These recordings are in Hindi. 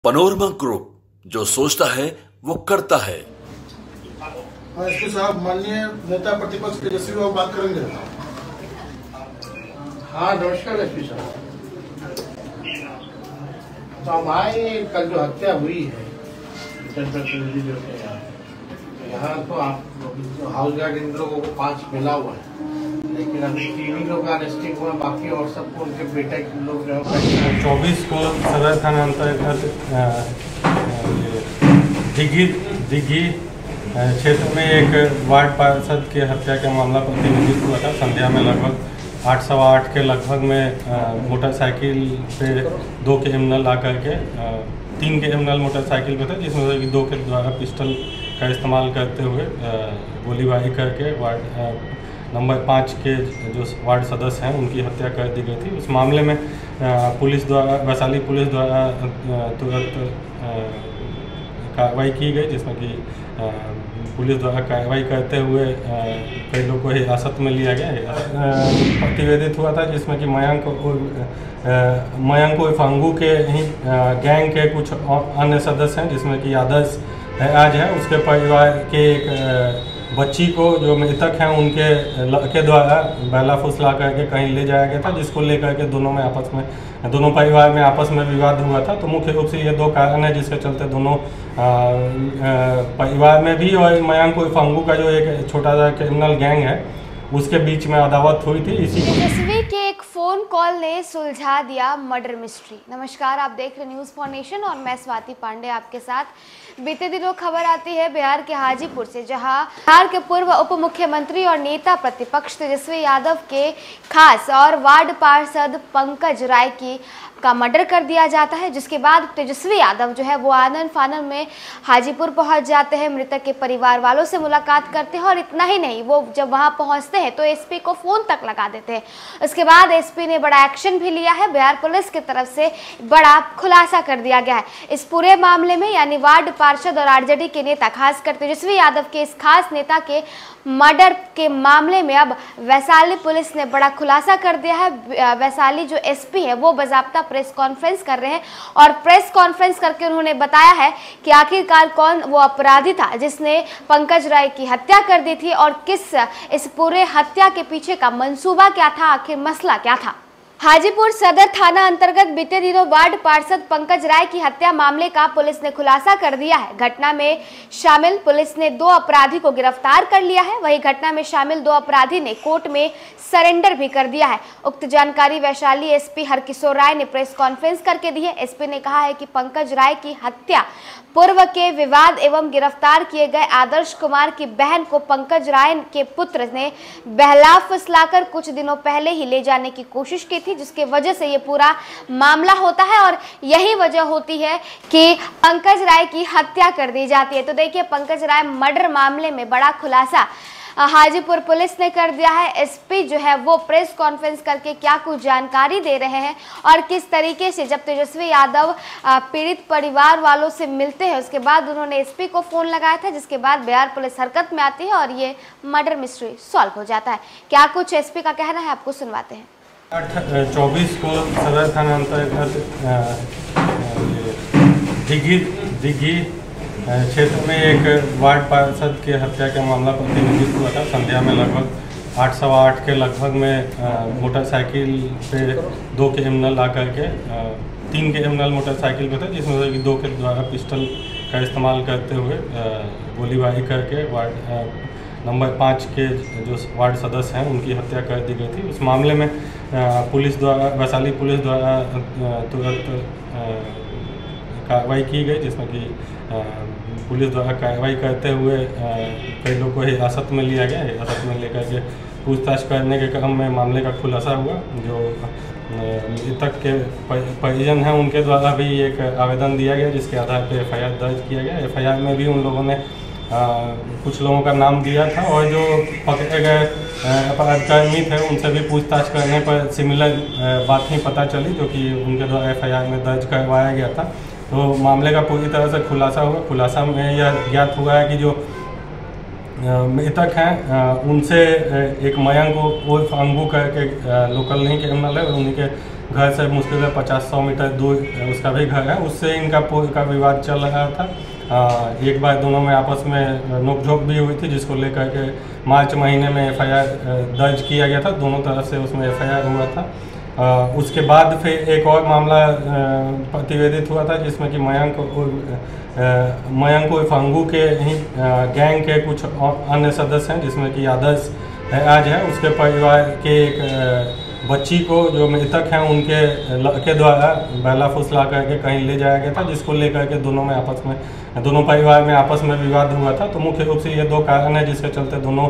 पनोरमा ग्रुप, जो सोचता है वो करता है। एसपी साहब, माननीय नेता प्रतिपक्ष तेजस्वी बाबू बात करेंगे। हाँ, नमस्कार एसपी साहब। तो हमारी कल जो हत्या हुई है यहाँ तो आप हाउस गार्ड इन लोगों को 5 मिला हुआ है, लेकिन अभी 3 लोग अरेस्टिंग हुआ, बाकी और सबको उनके बेटे के लोग 24 को सदर थाना अंतर्गत दिघी क्षेत्र में एक वार्ड पार्षद की हत्या का मामला प्रतिनिधित्व हुआ था। संध्या में लगभग 8:15 के लगभग में मोटरसाइकिल पे 2 क्रिमिनल आकर के 3 क्रिमिनल मोटरसाइकिल पे थे, जिसमें से 2 के द्वारा पिस्टल का इस्तेमाल करते हुए गोलीबारी करके वार्ड नंबर 5 के जो वार्ड सदस्य हैं उनकी हत्या कर दी गई थी। उस मामले में पुलिस द्वारा वैशाली पुलिस द्वारा तुरंत कार्रवाई की गई, जिसमें कि पुलिस द्वारा कार्रवाई करते हुए कई लोगों को हिरासत में लिया गया। प्रतिवेदित हुआ था जिसमें कि मयंक फांगू के ही गैंग के कुछ अन्य सदस्य हैं, जिसमें कि आदर्श आज है, उसके परिवार के एक बच्ची को जो मृतक हैं उनके द्वारा बैला फुसला करके कहीं ले जाया गया था, जिसको लेकर के दोनों परिवार में आपस में विवाद हुआ था। तो मुख्य रूप से ये 2 कारण है जिसके चलते दोनों परिवार में भी और मयंक फांगू का जो एक छोटा सा क्रिमिनल गैंग है उसके बीच में अदावत हुई थी। तेजस्वी के एक फोन कॉल ने सुलझा दिया मर्डर मिस्ट्री। नमस्कार, आप देख रहे न्यूज़ फॉर नेशन और मैं स्वाति पांडे आपके साथ। बीते दिनों खबर आती है बिहार के हाजीपुर से, जहां बिहार के पूर्व उप मुख्यमंत्री और नेता प्रतिपक्ष तेजस्वी यादव के खास और वार्ड पार्षद पंकज राय का मर्डर कर दिया जाता है, जिसके बाद तेजस्वी यादव जो है वो आनन फानन में हाजीपुर पहुंच जाते हैं, मृतक के परिवार वालों से मुलाकात करते हैं और इतना ही नहीं, वो जब वहां पहुंचते हैं तो एसपी को फोन तक लगा देते हैं। उसके बाद एसपी ने बड़ा एक्शन भी लिया है। बिहार पुलिस की तरफ से बड़ा खुलासा कर दिया गया है इस पूरे मामले में, यानी वार्ड पार्षद और आरजेडी के नेता खासकर तेजस्वी यादव के इस खास नेता के मर्डर के मामले में अब वैशाली पुलिस ने बड़ा खुलासा कर दिया है। वैशाली जो एसपी है वो बाकायदा प्रेस कॉन्फ्रेंस कर रहे हैं और प्रेस कॉन्फ्रेंस करके उन्होंने बताया है कि आखिरकार कौन वो अपराधी था जिसने पंकज राय की हत्या कर दी थी और इस पूरे हत्या के पीछे का मंसूबा क्या था, आखिर मसला क्या था। हाजीपुर सदर थाना अंतर्गत बीते दिनों वार्ड पार्षद पंकज राय की हत्या मामले का पुलिस ने खुलासा कर दिया है। घटना में शामिल पुलिस ने 2 अपराधी को गिरफ्तार कर लिया है। वहीं घटना में शामिल 2 अपराधी ने कोर्ट में सरेंडर भी कर दिया है। उक्त जानकारी वैशाली एसपी हरकिशोर राय ने प्रेस कॉन्फ्रेंस करके दी है। एसपी ने कहा है कि पंकज राय की हत्या पूर्व के विवाद एवं गिरफ्तार किए गए आदर्श कुमार की बहन को पंकज राय के पुत्र ने बहला फुसलाकर कुछ दिनों पहले ही ले जाने की कोशिश की थी, जिसके वजह से ये पूरा मामला होता है और यही वजह होती है कि पंकज राय की हत्या कर दी जाती है। तो देखिए, पंकज राय मर्डर मामले में बड़ा खुलासा हाजीपुर पुलिस ने कर दिया है। एसपी जो है वो प्रेस कॉन्फ्रेंस करके क्या कुछ जानकारी दे रहे हैं और किस तरीके से जब तेजस्वी यादव पीड़ित परिवार वालों से मिलते हैं उसके बाद उन्होंने एसपी को फोन लगाया था, जिसके बाद बिहार पुलिस हरकत में आती है और ये मर्डर मिस्ट्री सॉल्व हो जाता है। क्या कुछ एसपी का कहना है, आपको सुनवाते हैं। 24 को सदर थाना अंतर्गत दिघी क्षेत्र में एक वार्ड पार्षद की हत्या का मामला प्रतिनिधित्व हुआ था। संध्या में लगभग 8:15 के लगभग में मोटरसाइकिल पे 2 क्रिमिनल आकर के 3 क्रिमिनल मोटरसाइकिल पे थे, जिसमें से 2 के द्वारा पिस्टल का इस्तेमाल करते हुए गोलीबारी करके वार्ड नंबर 5 के जो वार्ड सदस्य हैं उनकी हत्या कर दी गई थी। उस मामले में पुलिस द्वारा वैशाली पुलिस द्वारा तुरंत कार्रवाई की गई, जिसमें कि पुलिस द्वारा कार्रवाई करते हुए कई लोगों को हिरासत में लिया गया। हिरासत में लेकर के पूछताछ करने के क्रम में मामले का खुलासा हुआ। जो मृतक के परिजन हैं उनके द्वारा भी एक आवेदन दिया गया, जिसके आधार पर एफआईआर दर्ज किया गया। एफआईआर में भी उन लोगों ने कुछ लोगों का नाम दिया था और जो पकड़े गए अपराधकर्मी थे उनसे भी पूछताछ करने पर सिमिलर बात ही पता चली, जो कि उनके द्वारा एफआईआर में दर्ज करवाया गया था। तो मामले का पूरी तरह से खुलासा हुआ। खुलासा में यह ज्ञात हुआ है कि जो मृतक हैं उनसे एक मयंक फांगू करके लोकल नहीं क्रिमिनल है, उन्हीं के घर से मुश्किल है 50-100 मीटर दूर उसका भी घर है, उससे इनका का विवाद चल रहा था। एक बार दोनों में आपस में नोकझोंक भी हुई थी, जिसको लेकर के मार्च महीने में FIR दर्ज किया गया था। दोनों तरफ से उसमें FIR हुआ था। उसके बाद फिर एक और मामला प्रतिवेदित हुआ था, जिसमें कि मयंक उर्फ अंगू के ही गैंग के कुछ अन्य सदस्य हैं, जिसमें कि आदर्श आज है, उसके परिवार के एक बच्ची को जो मृतक हैं उनके द्वारा बैला फुसला करके कहीं ले जाया गया था, जिसको लेकर के दोनों परिवार में आपस में विवाद हुआ था। तो मुख्य रूप से ये दो कारण है जिसके चलते दोनों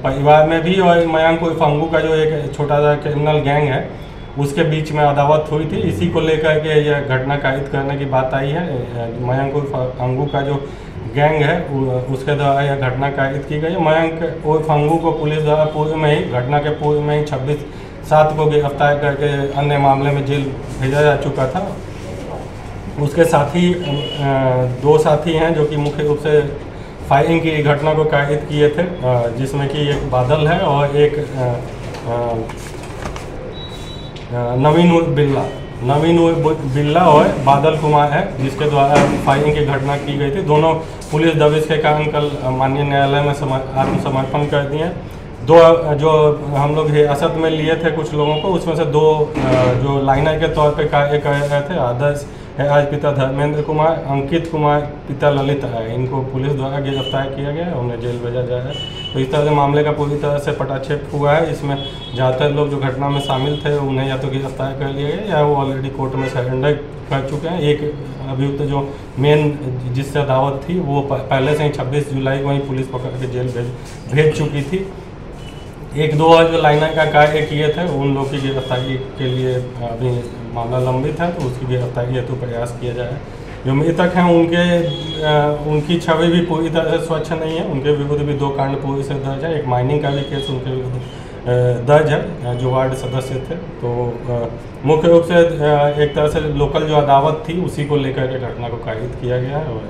परिवार में भी और मयंक उर्फ अंगू का जो एक छोटा सा क्रिमिनल गैंग है उसके बीच में अदावत हुई थी। इसी को लेकर के यह घटना कायद करने की बात आई है। मयंक उर्फ अंगू का जो गैंग है उसके द्वारा यह घटना कायद की गई। मयंक उर्फ अंगू को पुलिस द्वारा घटना के पूर्व में ही 26/7 को गिरफ्तार करके अन्य मामले में जेल भेजा जा चुका था। उसके साथी 2 साथी हैं जो कि मुख्य रूप से फायरिंग की घटना को कायद किए थे, जिसमें कि एक बादल है और एक नवीन बिल्ला और बादल कुमार है, जिसके द्वारा फायरिंग की घटना की गई थी। दोनों पुलिस दबिश के कारण कल माननीय न्यायालय में आत्मसमर्पण कर दिए। 2 जो हम लोग हिरासत में लिए थे कुछ लोगों को, उसमें से 2 जो लाइनर के तौर पे कार्य कर रहे थे, आदर्श है आज पिता धर्मेंद्र कुमार, अंकित कुमार पिता ललित है, इनको पुलिस द्वारा गिरफ्तार किया गया है, उन्हें जेल भेजा जा रहा है। तो इस तरह से मामले का पूरी तरह से पटाक्षेप हुआ है। इसमें ज़्यादातर लोग जो घटना में शामिल थे उन्हें या तो गिरफ्तार कर लिया गया या वो ऑलरेडी कोर्ट में सरेंडर कर चुके हैं। एक अभियुक्त जो मेन जिससे अदावत थी वो पहले से ही 26 जुलाई को ही पुलिस पकड़ के जेल भेज चुकी थी। 1-2 और जो लाइनर का कार्य किए थे उन लोग की गिरफ्तारी के लिए अभी मामला लंबित है, तो उसकी गिरफ्तारी हेतु प्रयास किया जाए। जो मृतक हैं उनकी छवि भी पूरी तरह से स्वच्छ नहीं है, उनके विरुद्ध भी 2 कांड पूरी से दर्ज है। एक माइनिंग का भी केस उनके विरुद्ध दर्ज है जो वार्ड सदस्य थे। तो मुख्य रूप से एक तरह से लोकल जो अदावत थी उसी को लेकर के घटना को कायद किया गया है और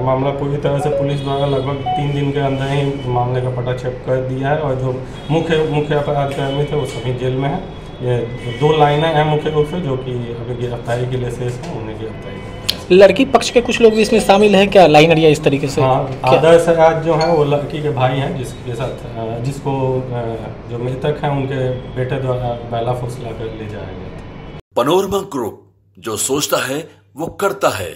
मामला पूरी तरह से पुलिस द्वारा लगभग 3 दिन के अंदर ही मामले का पटाक्षेप कर दिया है और जो मुख्य अपराधकर्मी थे वो सभी जेल में हैं। ये 2 लाइनें हैं मुख्य रूप से जो कि अभी गिरफ्तारी के लिए शेष हैं, उन्हें गिरफ्तारी। लड़की पक्ष के कुछ लोग भी इसमें शामिल हैं क्या, लाइनर या इस तरीके से? हाँ, आदर्श आज जो है वो लड़की के भाई हैं, जिसके साथ जिसको जो मृतक हैं उनके बेटे द्वारा बैला फुसला कर ले जाया गया था। पनोरमा ग्रुप, जो सोचता है वो करता है।